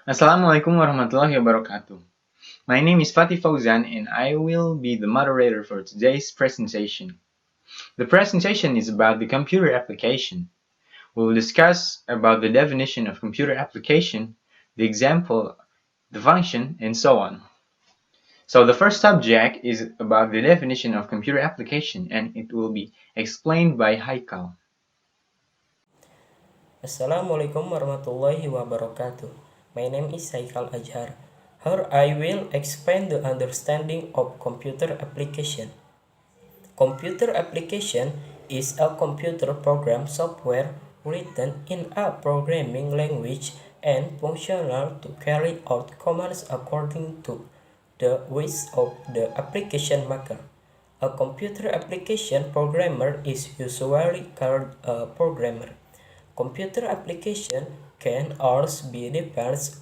Assalamualaikum warahmatullahi wabarakatuh. My name is Fatih Fauzan and I will be the moderator for today's presentation. The presentation is about the computer application. We will discuss about the definition of computer application, the example, the function, and so on. So the first subject is about the definition of computer application and it will be explained by Haikal. Assalamualaikum warahmatullahi wabarakatuh. My name is Haikal Azhar. Here I will explain the understanding of computer application. Computer application is a computer program software written in a programming language and functional to carry out commands according to the wish of the application maker. A computer application programmer is usually called a programmer. Computer application can also be defined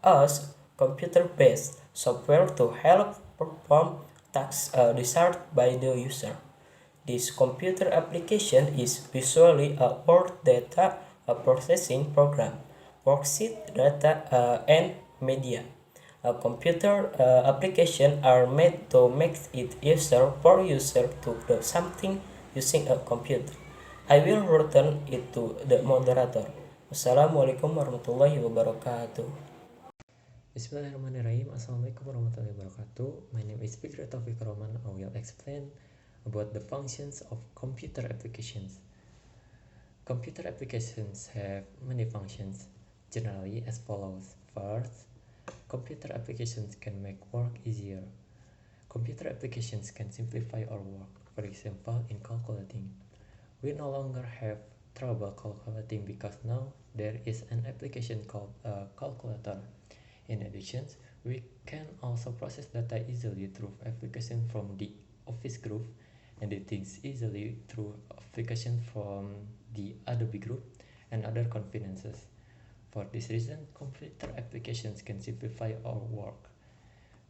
as computer-based software to help perform tasks desired by the user. This computer application is visually a word data processing program, worksheet data, and media. A computer application are made to make it easier for user to do something using a computer. I will return it to the moderator. Assalamualaikum warahmatullahi wabarakatuh. Bismillahirrahmanirrahim. Assalamualaikum warahmatullahi wabarakatuh. My name is Fikri Taufiqurrahman. I will explain about the functions of computer applications. Computer applications have many functions, generally as follows. First, computer applications can make work easier. Computer applications can simplify our work. For example, in calculating, we no longer have trouble calculating because now there is an application called a calculator. In addition, we can also process data easily through application from the Office group, edit things easily through application from the Adobe group, and other conveniences. For this reason, computer applications can simplify our work.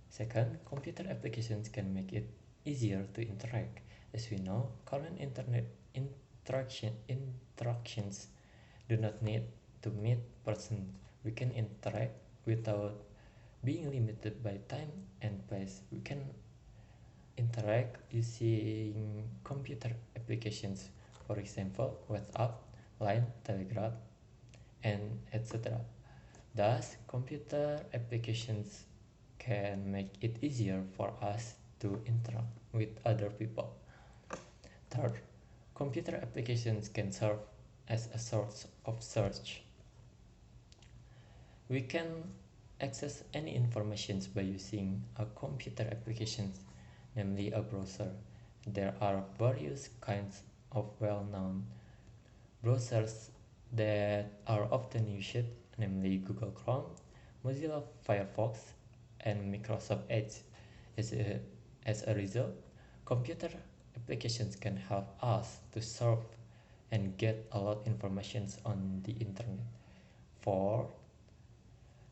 Second, computer applications can make it easier to interact. As we know, current internet interactions do not need to meet person. We can interact without being limited by time and place. We can interact using computer applications, for example, WhatsApp, Line, Telegram, and etc. Thus, computer applications can make it easier for us to interact with other people. Third, computer applications can serve as a source of search. We can access any information by using a computer application, namely a browser. There are various kinds of well-known browsers that are often used, namely Google Chrome, Mozilla Firefox, and Microsoft Edge. As a result, computer applications can help us to surf and get a lot of information on the internet. Four,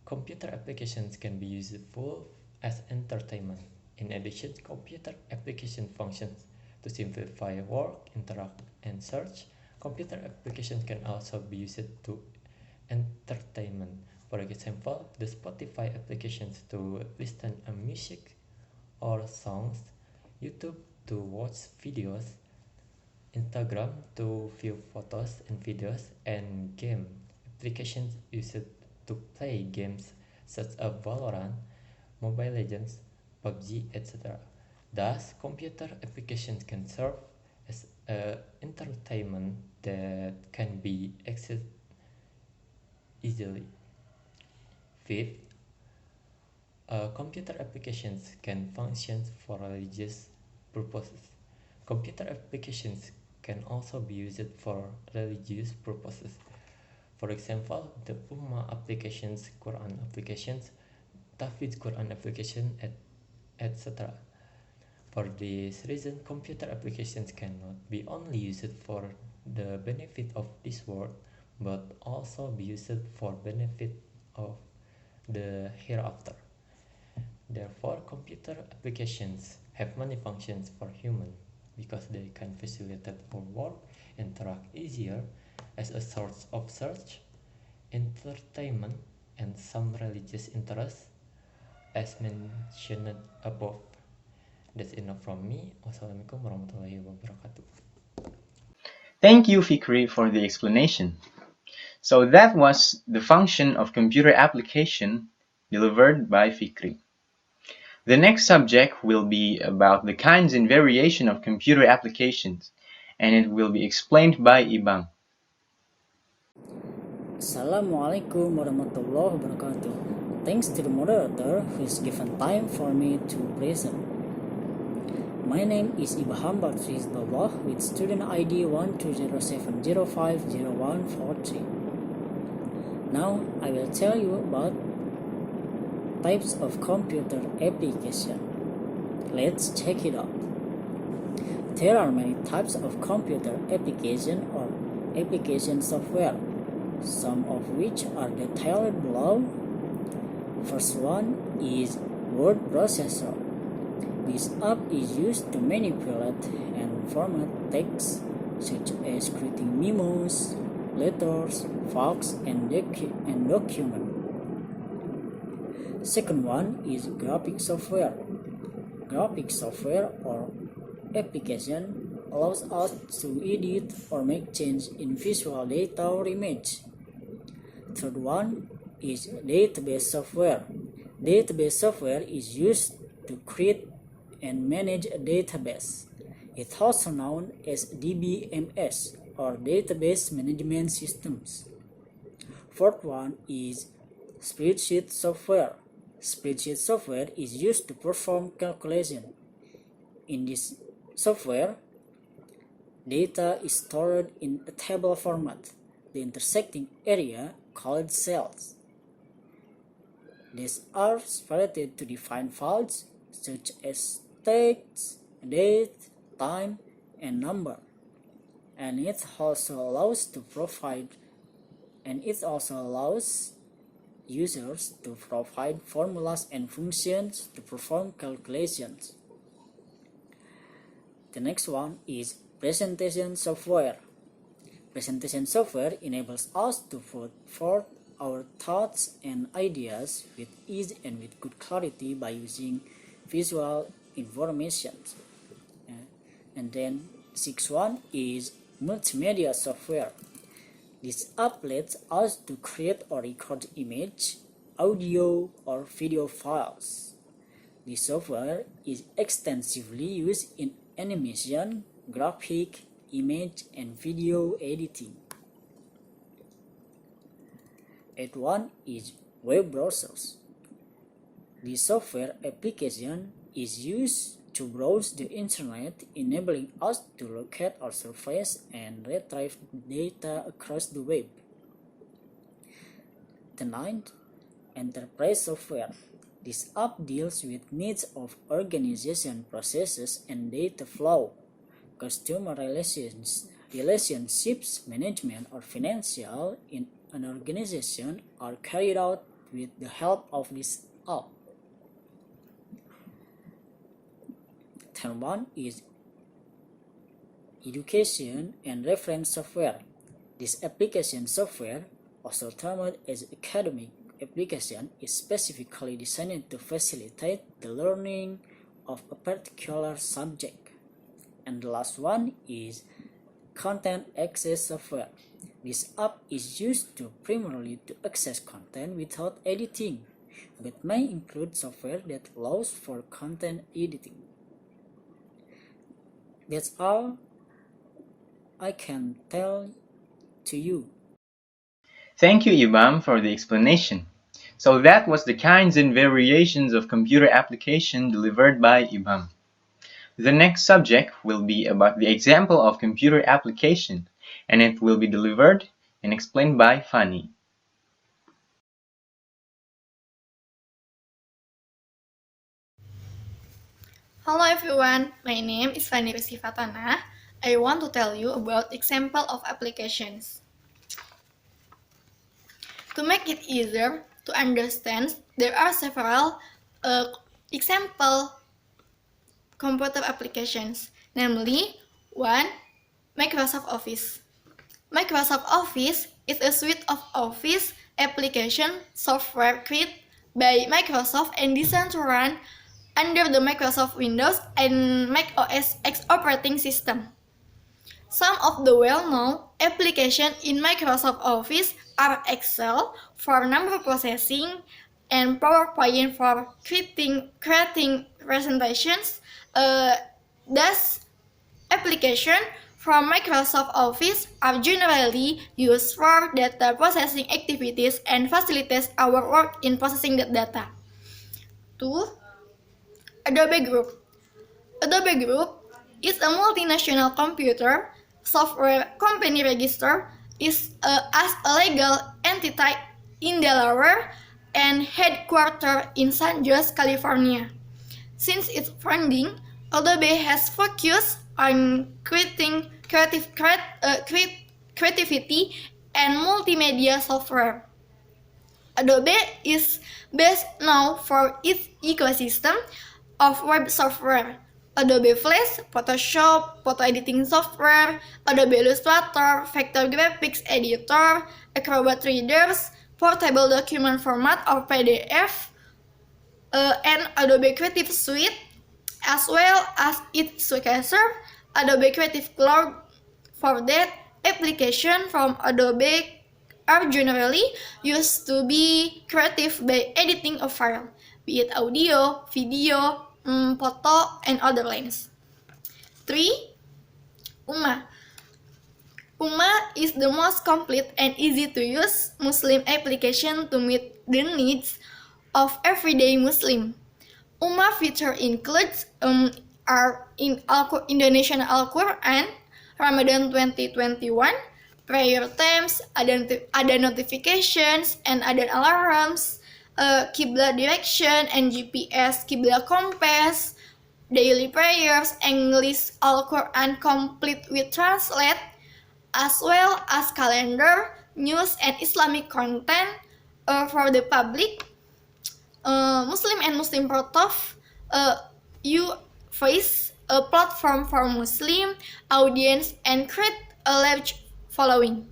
computer applications can be useful as entertainment. In addition, computer application functions to simplify work, interact, and search. Computer applications can also be used to entertainment. For example, the Spotify applications to listen to music or songs, YouTube to watch videos, Instagram to view photos and videos, and game applications used to play games such as Valorant, Mobile Legends, PUBG, etc. Thus, computer applications can serve as entertainment that can be accessed easily. Fifth, computer applications can function for religious purposes. Computer applications can also be used for religious purposes. For example, the Ummah applications, Quran applications, Tafidz Quran application, etc. For this reason, computer applications cannot be only used for the benefit of this world, but also be used for benefit of the hereafter. Therefore, computer applications have many functions for humans because they can facilitate our work, interact easier as a source of search, entertainment, and some religious interests, as mentioned above. That's enough from me. Wassalamualaikum warahmatullahi wabarakatuh. Thank you, Fikri, for the explanation. So that was the function of computer application delivered by Fikri. The next subject will be about the kinds and variation of computer applications, and it will be explained by Ibham. Assalamualaikum warahmatullahi wabarakatuh. Thanks to the moderator who's given time for me to present. My name is Ibham Bathsyi with student ID 12070500143. Now I will tell you about types of computer application. Let's check it out. There are many types of computer application or application software, some of which are detailed below. First one is word processor. This app is used to manipulate and format text, such as creating memos, letters, fax, and documents. Second one is graphic software. Graphic software or application allows us to edit or make change in visual data or image. Third one is database software. Database software is used to create and manage a database. It's also known as DBMS or database management systems. Fourth one is spreadsheet software. Spreadsheet software is used to perform calculation. In this software, data is stored in a table format. The intersecting area called cells. These are separated to define fields such as text, date, time, and number. And it also allows users to provide formulas and functions to perform calculations. The next one is presentation software. Presentation software enables us to put forth our thoughts and ideas with ease and with good clarity by using visual information. And then sixth one is multimedia software. This app lets us to create or record image, audio, or video files. This software is extensively used in animation, graphic, image, and video editing. Eighth one is web browsers. This software application is used to browse the internet, enabling us to locate or surface and retrieve data across the web. The ninth, enterprise software. This app deals with needs of organization processes and data flow. Customer relationships management or financial in an organization are carried out with the help of this app. 10th is education and reference software. This application software, also termed as academic application, is specifically designed to facilitate the learning of a particular subject. And the last one is content access software. This app is used primarily to access content without editing, but may include software that allows for content editing. That's all I can tell to you. Thank you, Ibham, for the explanation. So that was the kinds and variations of computer application delivered by Ibham. The next subject will be about the example of computer application, and it will be delivered and explained by Fany. Hello everyone, my name is Fany Risti. I want to tell you about example of applications. To make it easier to understand, there are several example computer applications, namely 1. Microsoft Office. Microsoft Office is a suite of Office application software created by Microsoft and designed to run under the Microsoft Windows and Mac OS X operating system. Some of the well-known applications in Microsoft Office are Excel for number processing and PowerPoint for creating presentations. Thus, applications from Microsoft Office are generally used for data processing activities and facilitates our work in processing that data. 2. Adobe Group. Adobe Group is a multinational computer software company registered as a legal entity in Delaware and headquartered in San Jose, California. Since its founding, Adobe has focused on creating creativity and multimedia software. Adobe is best known for its ecosystem of web software. Adobe Flash, Photoshop, photo editing software, Adobe Illustrator, Vector Graphics Editor, Acrobat Readers, portable document format or PDF, and Adobe Creative Suite, as well as its successor, Adobe Creative Cloud. For that, applications from Adobe are generally used to be creative by editing a file, be it audio, video, photo, and other lines. 3. Ummah. Ummah is the most complete and easy to use Muslim application to meet the needs of everyday Muslim. Ummah feature includes Indonesian Al-Quran, Ramadan 2021, prayer times, ada notifications, and ada alarms, Qibla direction and GPS, Qibla compass, daily prayers, English Al-Quran complete with translate, as well as calendar, news, and Islamic content for the public. Muslim and Muslim Protov, you face a platform for Muslim audience and create a large following.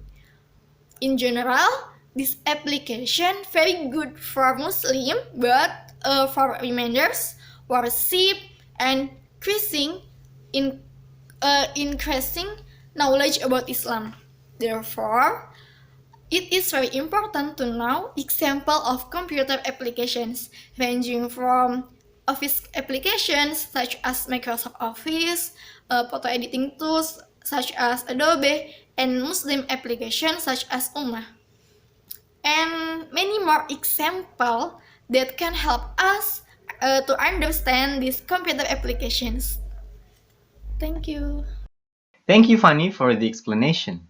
In general, this application very good for Muslim, but for reminders, worship, and increasing knowledge about Islam. Therefore, it is very important to know example of computer applications ranging from Office applications such as Microsoft Office, photo editing tools such as Adobe, and Muslim applications such as Ummah. And many more examples that can help us to understand these computer applications. Thank you. Thank you, Fany, for the explanation.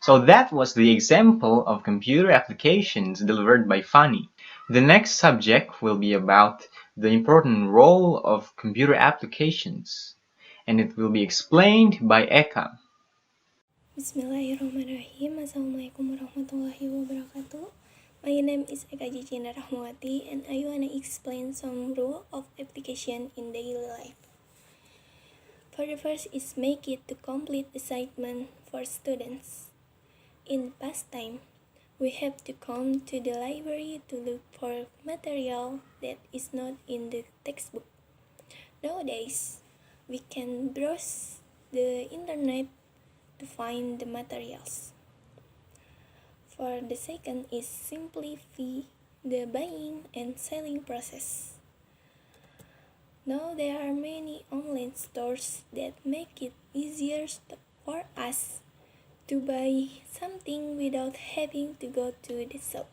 So that was the example of computer applications delivered by Fany. The next subject will be about the important role of computer applications, and it will be explained by Eka. Bismillahirrahmanirrahim. Assalamualaikum warahmatullahi wabarakatuh. My name is Eka Jacinda and I wanna explain some rule of application in daily life. For the first is make it to complete assignment for students. In past time, we have to come to the library to look for material that is not in the textbook. Nowadays, we can browse the internet to find the materials. For the second is simplify the buying and selling process. Now there are many online stores that make it easier for us to buy something without having to go to the shop.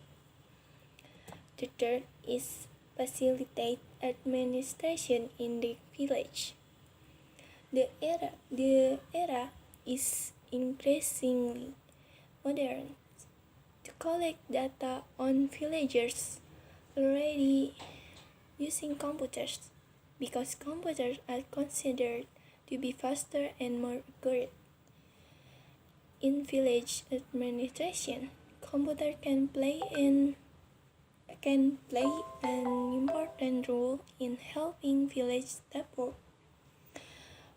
The third is facilitate administration in the village. The era is increasingly modern. To collect data on villagers already using computers because computers are considered to be faster and more accurate. In village administration, computer can play an important role in helping village staff work.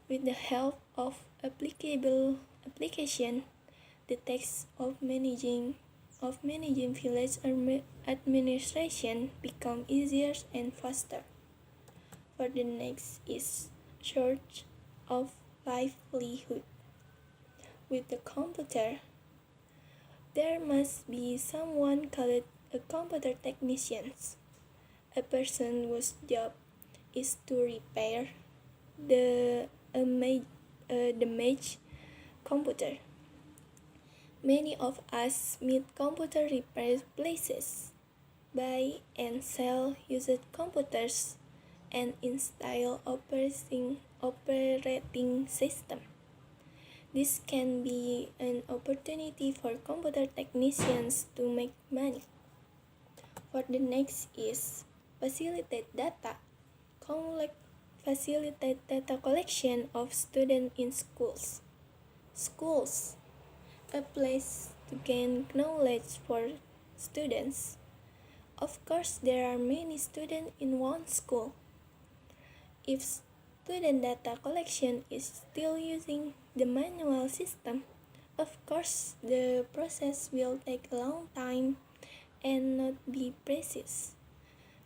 With the help of applicable application, the task of managing of managing village administration become easier and faster. For the next is search of livelihood. With the computer, there must be someone called a computer technician, a person whose job is to repair the damaged computer. Many of us meet computer repair places, buy and sell used computers, and install operating system. This can be an opportunity for computer technicians to make money. For the next is facilitate data collection of students in schools. Schools, a place to gain knowledge for students. Of course, there are many students in one school. If student data collection is still using the manual system, of course the process will take a long time and not be precise.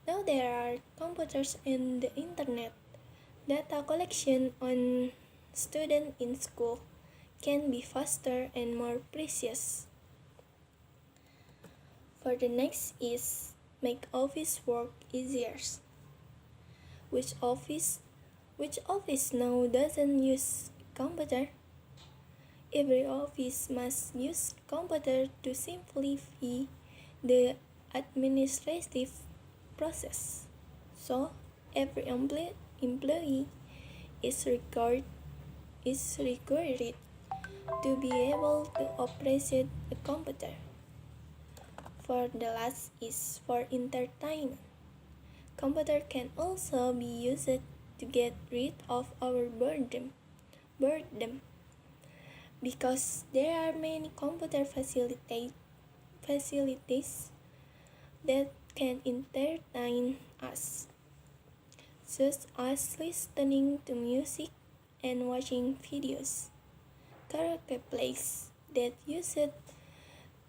Now there are computers and the internet. Data collection on students in school can be faster and more precise. For the next is make office work easier. Which office now doesn't use computer? Every office must use computer to simplify the administrative process. So every employee is required to be able to operate a computer. For the last is for entertainment. Computer can also be used to get rid of our boredom because there are many computer facilities that can entertain us, such as listening to music and watching videos. Karaoke places that used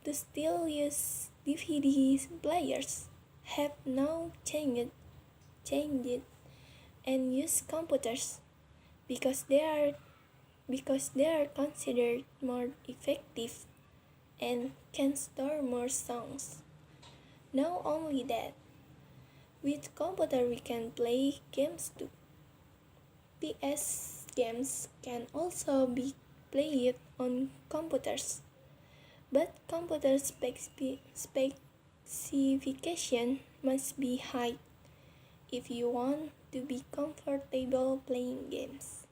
to still use DVD players have now changed and use computers because they are considered more effective and can store more songs. Not only that, with computer we can play games too. PS games can also be played on computers, but computer specification must be high if you want to be comfortable playing games.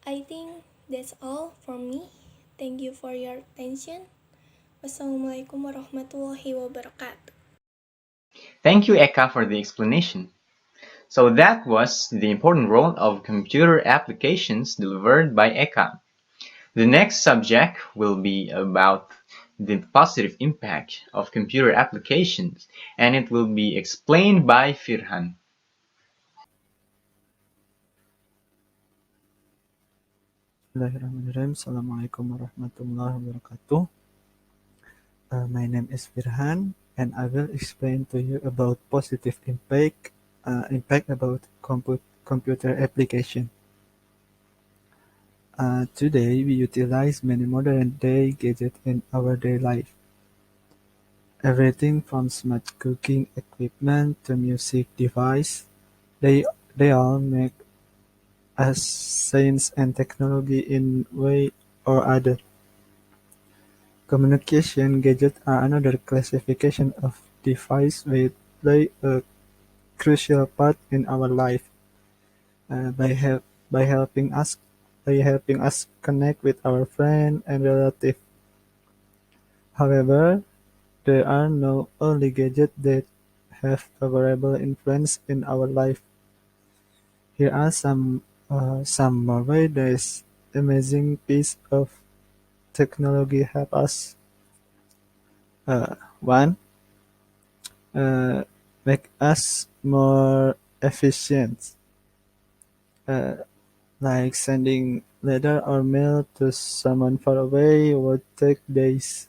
I think that's all from me. Thank you for your attention. Wassalamualaikum warahmatullahi wabarakatuh. Thank you, Eka, for the explanation. So that was the important role of computer applications delivered by Eka. The next subject will be about the positive impact of computer applications, and it will be explained by Firhan. Bismillahirrahmanirrahim. Assalamualaikum warahmatullahi wabarakatuh. My name is Firhan, and I will explain to you about positive impact about computer application. Today, we utilize many modern-day gadgets in our daily life. Everything from smart cooking equipment to music device, they all make us science and technology in way or other. Communication gadgets are another classification of device which play a crucial part in our life by helping us connect with our friends and relatives. However, there are not only gadgets that have favorable influence in our life. Here are some more ways this amazing piece of technology help us. 1. Make us more efficient. Like sending letter or mail to someone far away would take days.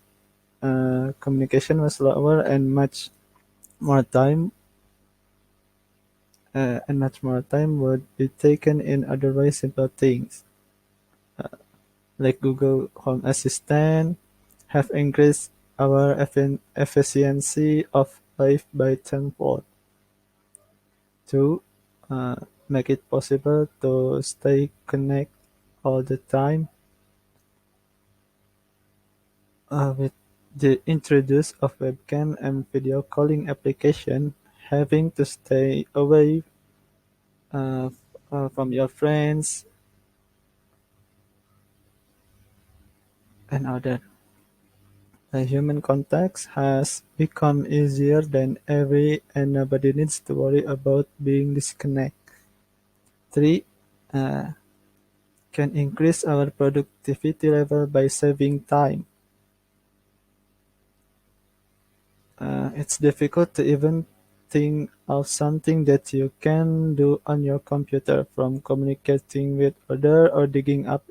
Communication was slower and more time much more time would be taken in otherwise simple things, like Google Home Assistant, have increased our efficiency of life by tenfold. Two, uh, make it possible to stay connected all the time. With the introduce of webcam and video calling application, having to stay away uh, from your friends and other human contact has become easier than ever and nobody needs to worry about being disconnected. Three, uh, can increase our productivity level by saving time. It's difficult to even think of something that you can do on your computer, from communicating with others or digging up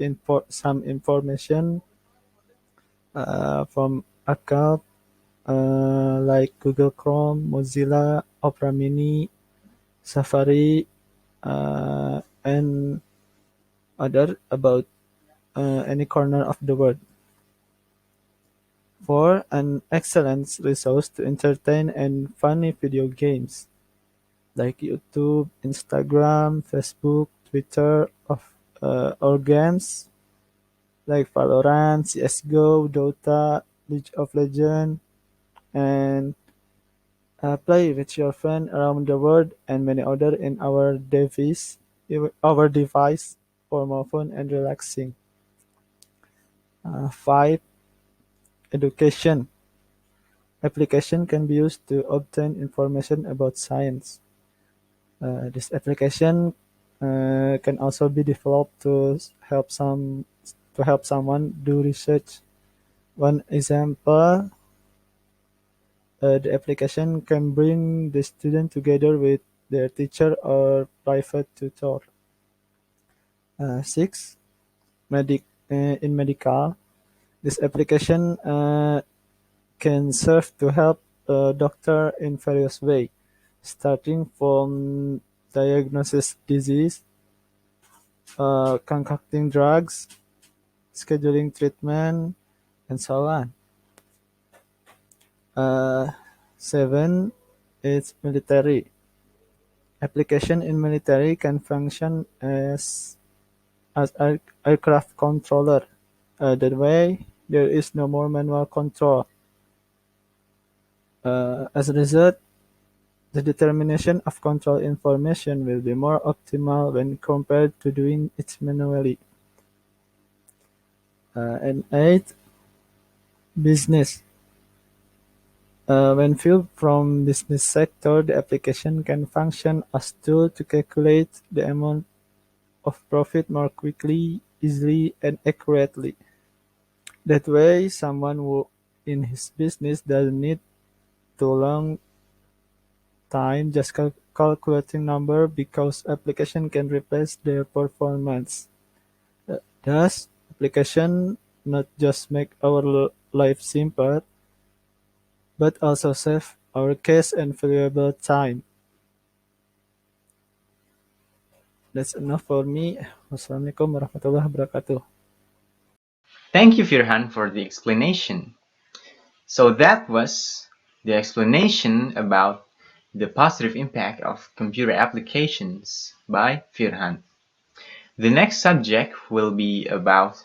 some information from account like Google Chrome, Mozilla, Opera Mini, Safari, and other about any corner of the world. For an excellent resource to entertain and funny video games like YouTube, Instagram, Facebook, Twitter, or games like Valorant, CS:GO, Dota, League of Legends, and play with your friend around the world and many other in our device for more fun and relaxing. 5. Education. Application can be used to obtain information about science. This application can also be developed to help someone do research. One example, the application can bring the student together with their teacher or private tutor. 6. In medical, this application can serve to help a doctor in various ways, starting from diagnosis disease, concocting drugs, scheduling treatment, and so on. 7 is military. Application in military can function as aircraft controller. That way, there is no more manual control. As a result, the determination of control information will be more optimal when compared to doing it manually. And 8, business. When viewed from business sector, the application can function as tool to calculate the amount of profit more quickly, easily, and accurately. That way, someone who in his business doesn't need too long time just calculating number because application can replace their performance. Thus, application not just make our life simpler, but also save our cash and valuable time. That's enough for me. Wassalamualaikum warahmatullahi wabarakatuh. Thank you, Firhan, for the explanation. So that was the explanation about the positive impact of computer applications by Firhan. The next subject will be about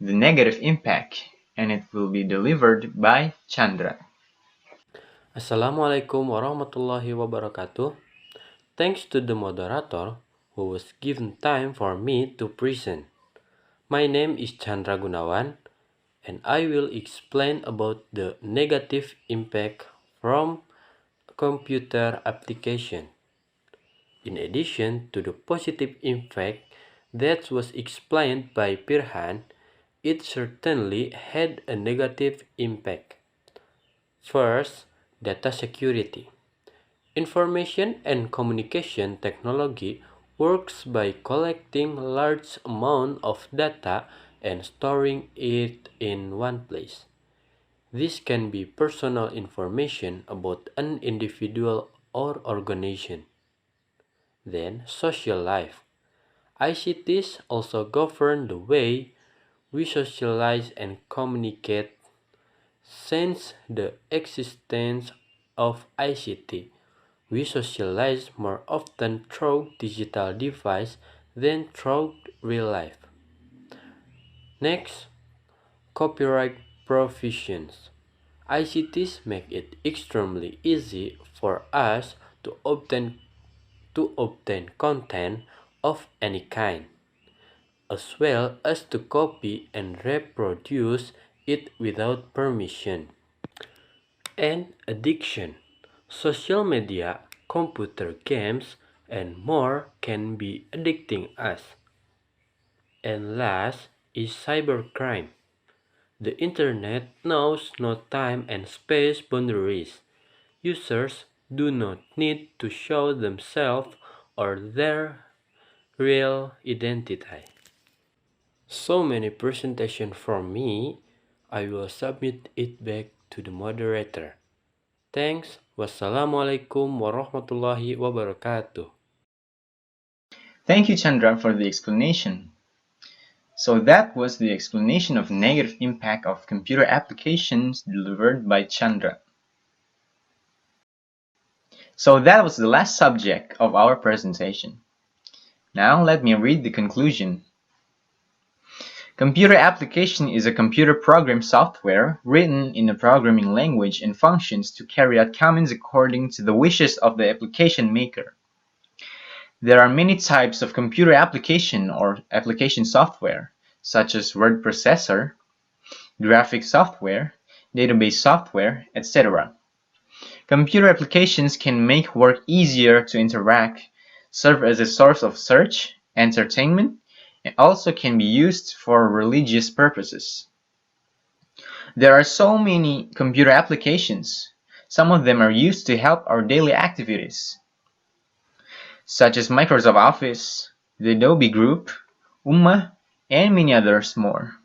the negative impact, and it will be delivered by Chandra. Assalamualaikum warahmatullahi wabarakatuh. Thanks to the moderator who was given time for me to present. My name is Chandra Gunawan and I will explain about the negative impact from computer application. In addition to the positive impact that was explained by Firhan, it certainly had a negative impact. First, data security. Information and communication technology works by collecting large amount of data and storing it in one place. This can be personal information about an individual or organization. Then, social life. ICTs also govern the way we socialize and communicate. Since the existence of ICT, we socialize more often through digital devices than through real life. Next, copyright provisions. ICTs make it extremely easy for us to obtain content of any kind, as well as to copy and reproduce it without permission. And addiction. Social media, computer games, and more can be addicting us. And last is cybercrime. The internet knows no time and space boundaries. Users do not need to show themselves or their real identity. So many presentation from me. I will submit it back to the moderator. Thanks. Wassalamualaikum warahmatullahi wabarakatuh. Thank you, Chandra, for the explanation. So that was the explanation of negative impact of computer applications delivered by Chandra. So that was the last subject of our presentation. Now let me read the conclusion. Computer application is a computer program software written in a programming language and functions to carry out commands according to the wishes of the application maker. There are many types of computer application or application software, such as word processor, graphic software, database software, etc. Computer applications can make work easier to interact, serve as a source of search, entertainment, and also can be used for religious purposes. There are so many computer applications. Some of them are used to help our daily activities, such as Microsoft Office, the Adobe Group, Ummah, and many others more.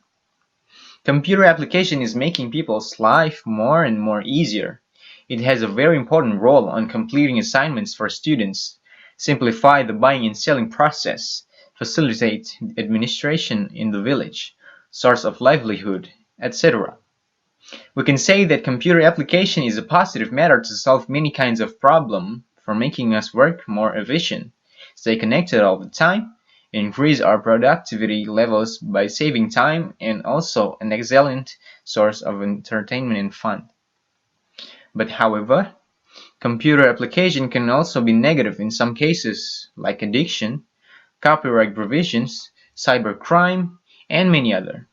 Computer application is making people's life more and more easier. It has a very important role on completing assignments for students, simplify the buying and selling process, facilitate administration in the village, source of livelihood, etc. We can say that computer application is a positive matter to solve many kinds of problems, for making us work more efficient, stay connected all the time, increase our productivity levels by saving time, and also an excellent source of entertainment and fun. But however, computer application can also be negative in some cases, like addiction, copyright provisions, cybercrime, and many other.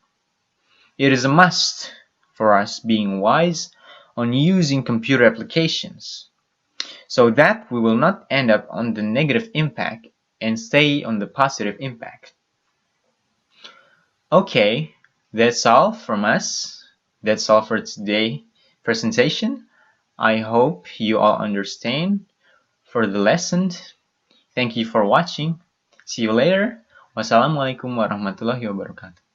It is a must for us being wise on using computer applications, so that we will not end up on the negative impact and stay on the positive impact. Okay, that's all from us. That's all for today's presentation. I hope you all understand for the lesson. Thank you for watching. See you later. Wassalamualaikum warahmatullahi wabarakatuh.